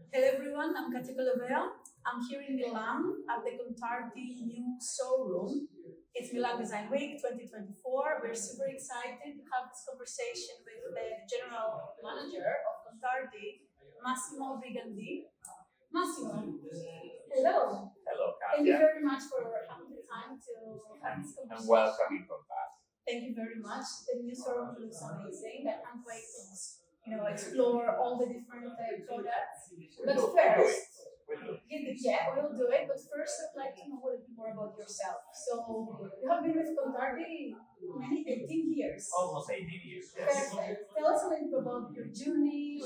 Hello everyone, I'm Katia Colovea. I'm here in Milan at the Contardi new showroom. It's Milan Design Week 2024. We're super excited to have this conversation with the general manager of Contardi, Massimo Brigandi. Massimo, hello. Hello, Thank you Katia. very much for having the time to have this I'm conversation. welcoming from that. Thank you very much. The new showroom looks amazing. I can't wait to explore all the different products. But first, we'll do it. But first, I'd like to know a little bit more about yourself. So you have been with Contardi many 18 years. Almost 18 years, yes. Perfect. Tell us a little bit about your journey,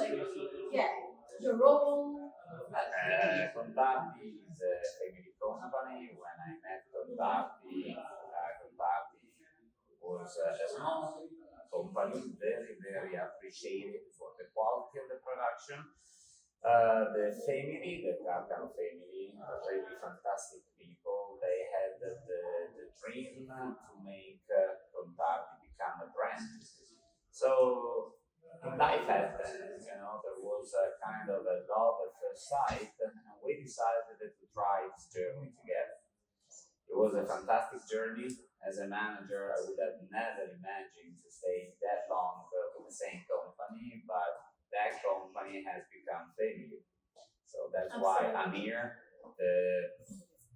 your role. Contardi is a family company. When I met Contardi, Contardi was a small company, very, very appreciated for the quality of the production. The family, the Carcano family, are really fantastic people. They had the dream to make Contardi become a brand. So life happened, there was a kind of a love at first sight, and we decided to try this journey together. It was a fantastic journey. As a manager, I would have never imagined to stay that long with the same company, but that company has become family. So that's why I'm here. The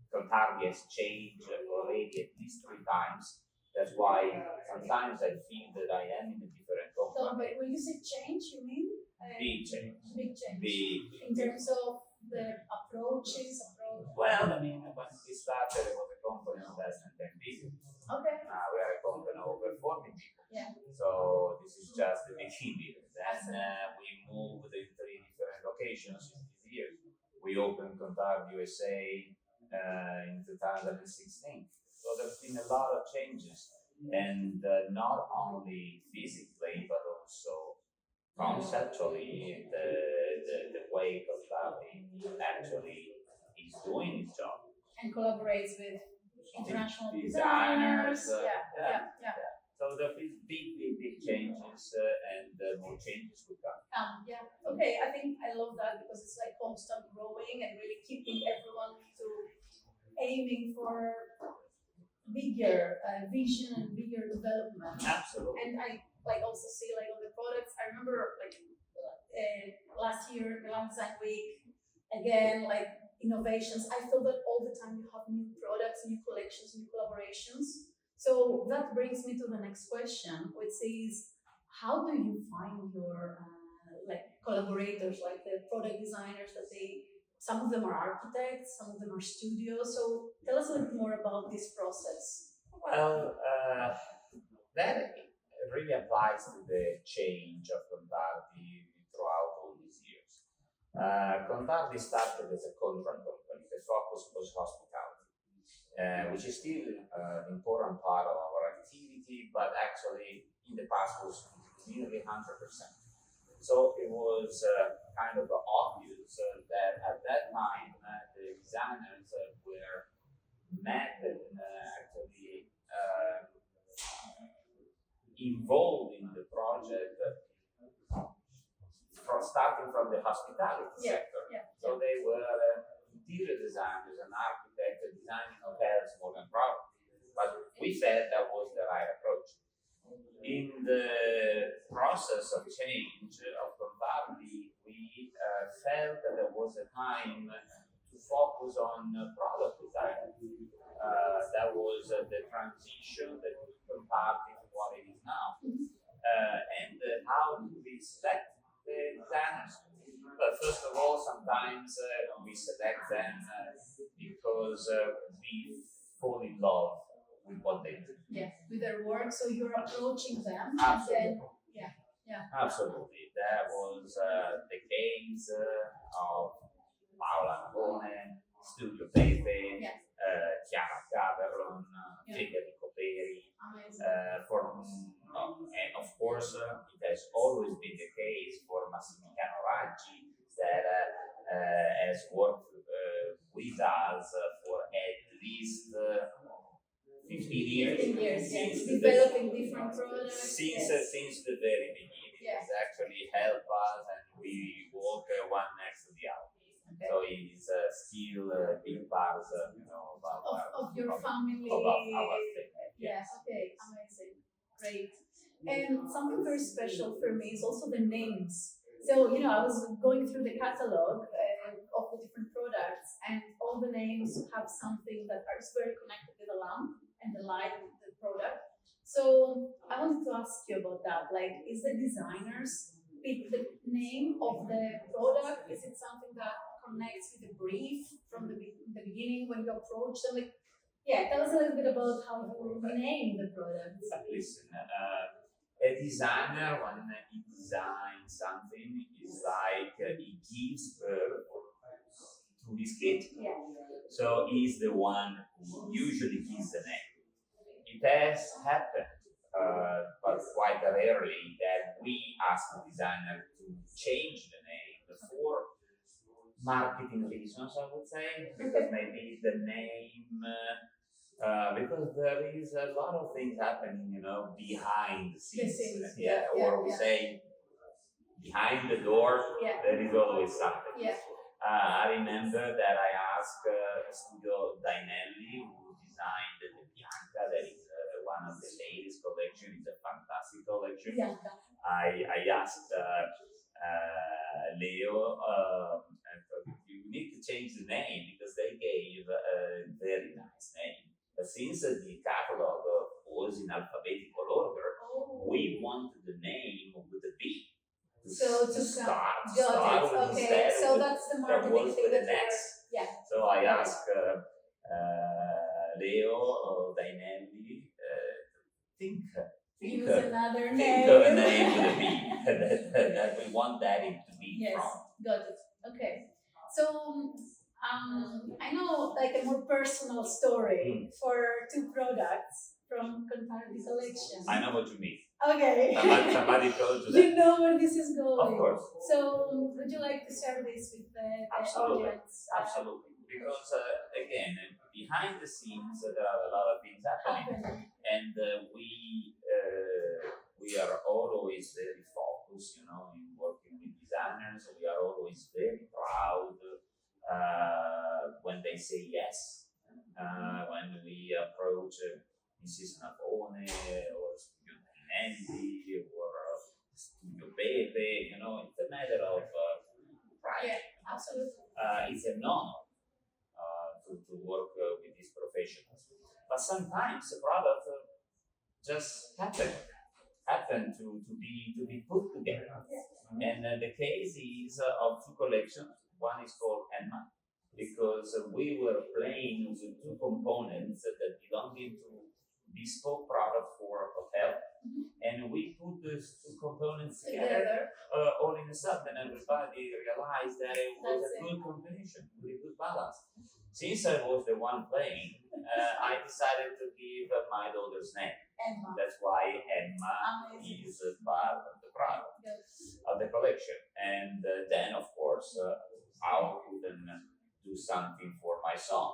Contardi has changed already at least 3 times. That's why sometimes I feel that I am in a different So, company. but when you say change, you mean Big change. big change Big. in terms of the approaches. Well, I mean, when we started, it was a company of less than 10 people. Okay. Now we are a company of over 40 people. Yeah. So this is just the beginning. Then we moved in 3 different locations in these years. We opened Contardi USA in 2016. So there's been a lot of changes, and not only physically, but also conceptually, the way Contardi actually is doing its job. And collaborates with international Designers, yeah. So there have been big changes, and more changes will come. Yeah. Okay. I think I love that because it's like constant growing and really keeping everyone to aiming for bigger vision and bigger development. Absolutely. And I also see on the products. I remember last year, Milan Design Week, again innovations. I feel that all the time you have new products, new collections, new collaborations. So that brings me to the next question, which is, how do you find your collaborators, like the product designers that some of them are architects, some of them are studios. So tell us a little more about this process. Well, that really applies to the change of Contardi throughout all these years. Contardi started as a contract company. The focus was hospitality, which is still an important part of our activity, but actually in the past was nearly 100%. So it was kind of obvious that at that time the designers were met and actually involved in the project starting from the hospitality sector. So they were interior designers and architects designing hotels more than property. But we said that was the right approach. In the process of change of Contardi, we felt that there was a time to focus on product design. That was the transition that Contardi to what it is now. And how do we select the designers? But first of all, sometimes we select them because we fall in love with what they do. Yeah, with their work. So you're approaching them. Absolutely. And then, Absolutely. That was the case of Paola Navone, Studio Pepe, Chiara Caveron, Federico Peri. And of course, it has always been the case for Massimiliano Raggi, that has worked with us for at least 15 years. 15 years, yes. Developing different products. Since the very beginning. Yes. It's actually helped us, and we work one next to the other. Okay. So it's still a big part, Of your family. of our thing. Yeah, okay, amazing. Great. And something very special for me is also the names. So, I was going through the catalog of the different products, and all the names have something that is very connected with the lamp and the light of the product. So, I wanted to ask you about that. Like, is the designers pick the name of the product? Is it something that connects with the brief from the beginning when you approach them? Like, yeah, tell us a little bit about how you name the product. Listen, a designer, when he designs something, is like he gives birth to his kid. Yeah. So he's the one who usually gives the name. It has happened, but quite rarely, that we ask the designer to change the name for marketing reasons, I would say, because maybe the name. Because there is a lot of things happening, behind the scenes. Or we say behind the door, there is always something. Yeah. I remember that I asked Studio Dainelli, who designed the Bianca, that is one of the latest collection. It's a fantastic collection. Yeah. I asked Leo, you need to change the name because they gave a very nice name. But since the catalog was in alphabetical order, we wanted the name with the B. So to start got it. with Okay, instead so with- that's the that marketing was thing with that an you X. were, yeah. So I asked Leo Dainelli, think Use of another a name. name with a B. that we want that to be Yes, from. got it. Okay. So I know like a more personal story for two products from Contardi collection. I know what you mean. Okay. Somebody told you that. You know where this is going. Of course. So would you like to share this with the Absolutely. audience? Absolutely. Because again, behind the scenes, there are a lot of things happening. And we are always very focused, in working with designers. We are always very proud when they say yes. When we approach Mrs. Navone or Studio Nancy or Studio Pepe, it's a matter of pride. Yeah, absolutely. It's an honor to work with these professionals. But sometimes the product just happen to be put together. And the case is of two collections. One is called Emma, because we were playing with two components that belong into bespoke product for a hotel. And we put those two components together all in a sudden, and everybody realized that it was a good combination, with a good balance. Since I was the one playing, I decided to give my daughter's name. Emma. That's why Emma is part of the product of the collection. And then, of course, how couldn't do something for my son?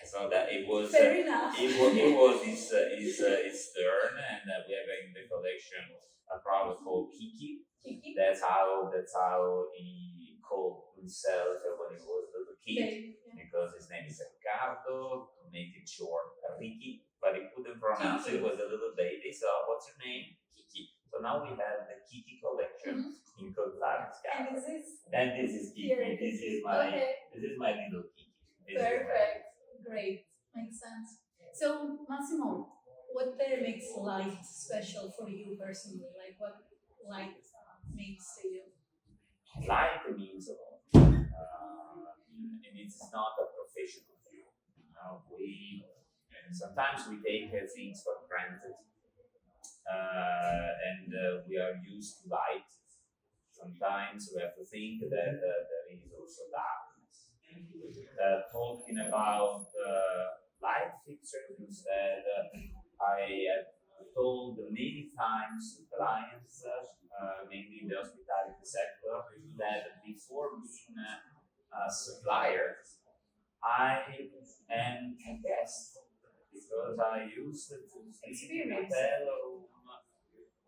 So that it was Fair enough. it was his turn, and we have in the collection a product called Kiki. Kiki. That's how he called himself when he was a little kid, because his name is Riccardo, to make it short, Ricky, but he couldn't pronounce it. It was a little baby. So what's your name? Kiki. So now we have the Kiki collection in Contardi's And this is Kiki. This is my little Kiki. Perfect. Great. Makes sense. So, Massimo, what makes light special for you personally? Like, what light means to you? Light means a lot. And it's not a professional view. Sometimes we take things for granted. And we are used to light. Sometimes we have to think that there is also darkness. Talking about light fixtures instead, I have told many times to clients, mainly in the hospitality sector, that before being a supplier, I am a guest, because I used to sleep in a hotel room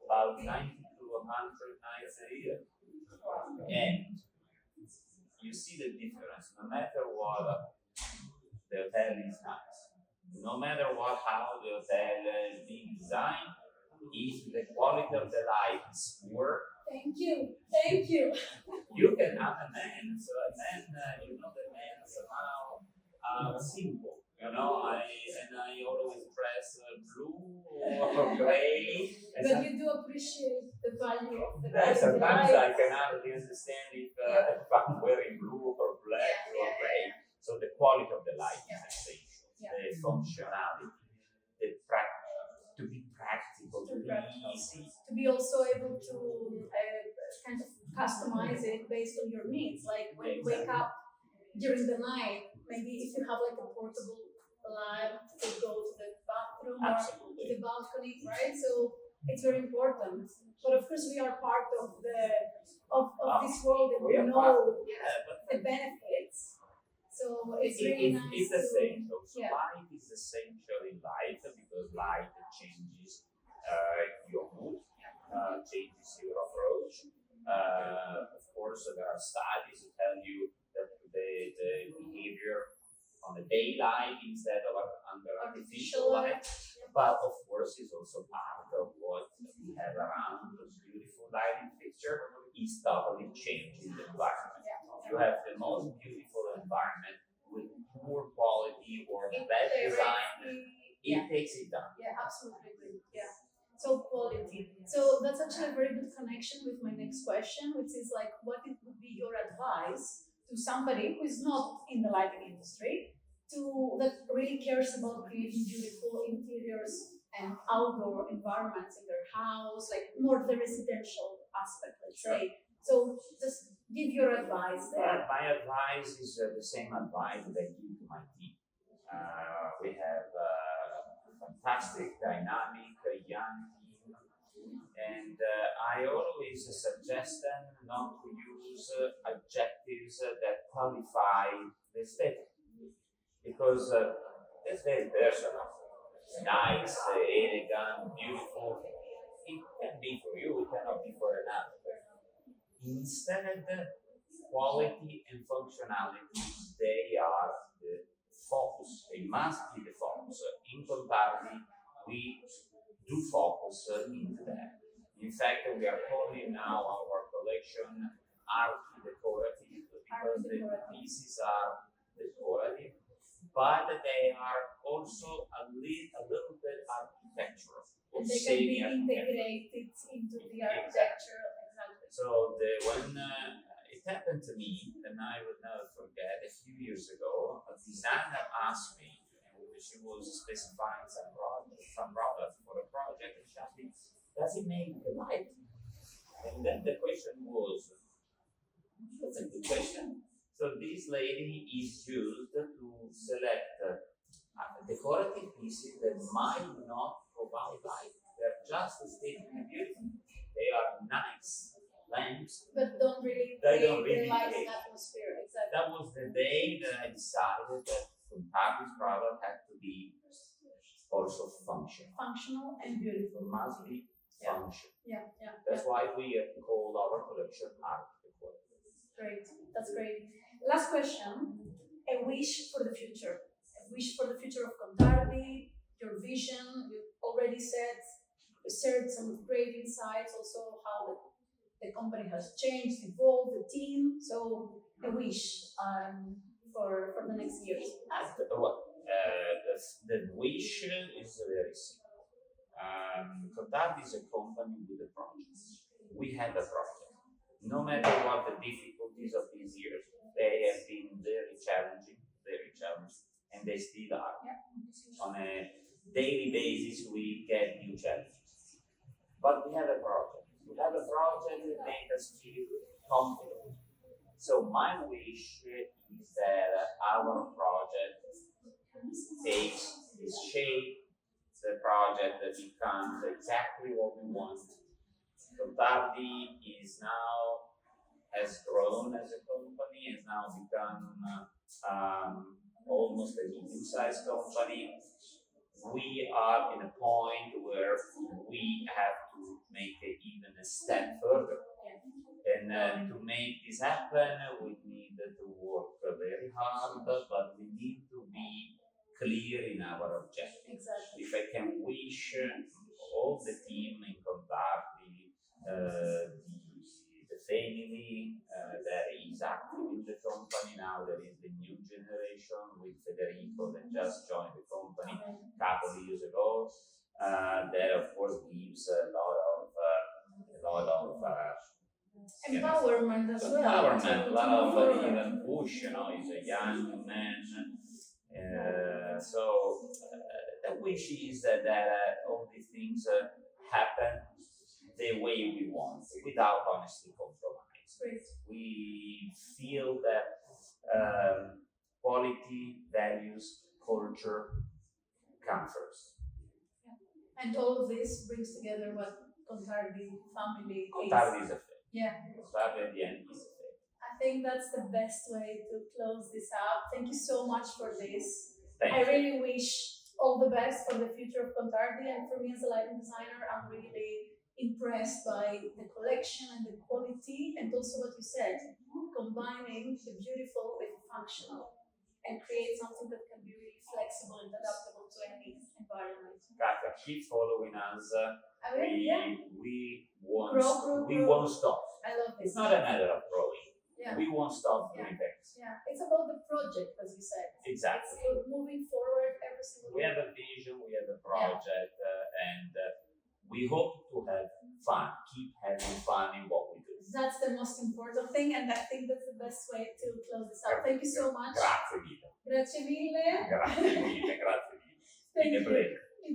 about 90 to 100 nights a year. And you see the difference. No matter what, the hotel is nice. No matter what, how the hotel is being designed, if the quality of the light is poor, Thank you. Thank you. you can have a man. So a man, the man somehow simple. I always dress blue or gray. But you do appreciate the value of the Sometimes light. I can hardly understand if I'm wearing blue or black or gray. So the quality of the light is essential. The functionality, to be practical, to be easy. To be also able to kind of customize it based on your needs. Like when you wake up during the night, maybe if you have like a portable lamp to go to the bathroom or to the balcony, right? So it's very important. But of course, we are part of this world and we know the benefits. So it's really nice. It's essential. So light is essential in life because light changes your mood, changes your approach. Of course, there are studies that tell you that the behavior on the daylight instead of under artificial light. But of course, it's also part of what we have around. Those beautiful lighting fixture is totally changing the environment. You have the most beautiful environment with poor quality or bad design. It takes it down. Yeah, absolutely agree. Yeah. So quality. So that's actually a very good connection with my next question, which is like, what it would be your advice to somebody who is not in the lighting industry, that really cares about creating beautiful interiors and outdoor environments in their house, like more the residential aspect, let's say. So just give your advice there. My advice is the same advice that I give to my team. We have a fantastic, dynamic, young team, and I always suggest them not to use adjectives that qualify the aesthetic, because it's very personal. Nice, elegant, beautiful. It can be for you, it cannot be for another. Instead, quality and functionality, they are the focus. They must be the focus. In Contardi, we do focus into that. In fact, we are calling now our collection art decorative because the pieces are decorative, but they are also a little bit architectural. And they can be integrated into the architecture. So when it happened to me, and I would never forget, a few years ago, a designer asked me, she was specifying some product for a project, and she asked me, does it make the light? And then the question was, that's a good question. So this lady is used to select decorative pieces that might not provide light. They're just aesthetically beautiful. They are nice lamps, but don't really light the atmosphere. Exactly. That was the day that I decided that Contardi's product had to be also functional and beautiful. It must be functional. Yeah. That's why we call our collection art decorative. Great, that's great. Last question: a wish for the future. A wish for the future of Contardi. Your vision. You already shared some great insights. Also, how the company has changed, evolved, the team. So a wish for the next years. The wish is very simple. Contardi is a company with a project. We have a project. No matter what the difficulties of these years, they have been very challenging, and they still are. On a daily basis, we get new challenges. But we have a project. We have a project that makes us feel confident. So my wish is that our project takes its shape, the project that becomes exactly what we want. Contardi has grown as a company, has now become almost a medium-sized company. We are in a point where we have to make it even a step further. And to make this happen, we need to work very hard, but we need to be clear in our objectives. Exactly. If I can wish all the team in Contardi, the family that is active in the company now, there is the new generation with Federico that just joined the company a couple of years ago. That of course gives a lot of Empowerment as well. empowerment, a lot of forward. even push. He's a young man. So the wish is that all these things happen the way we want, without honestly compromise. Great. We feel that quality, values, culture come first. And all of this brings together what Contardi family Contardi is. is a faith. Yeah. Contardi at the end is a faith. I think that's the best way to close this out. Thank you so much for this. Thank I you. really wish all the best for the future of Contardi, and for me as a lighting designer, I'm really impressed by the collection and the quality, and also what you said, combining the beautiful with the functional, and create something that can be really flexible and adaptable to any environment. Katia, keep following us. I mean, yeah, We won't Grow. won't stop. I love this. It's not a matter of growing. Yeah. We won't stop doing things. Yeah, it's about the project, as you said. Exactly. It's moving forward every single We day. have a vision, we have a project, and we hope to have fun. Keep having fun in what we do. That's the most important thing, and I think that's the best way to close this out. Thank you so much. Grazie mille. Grazie mille. Grazie mille, grazie mille. Thank Been a you. pleasure.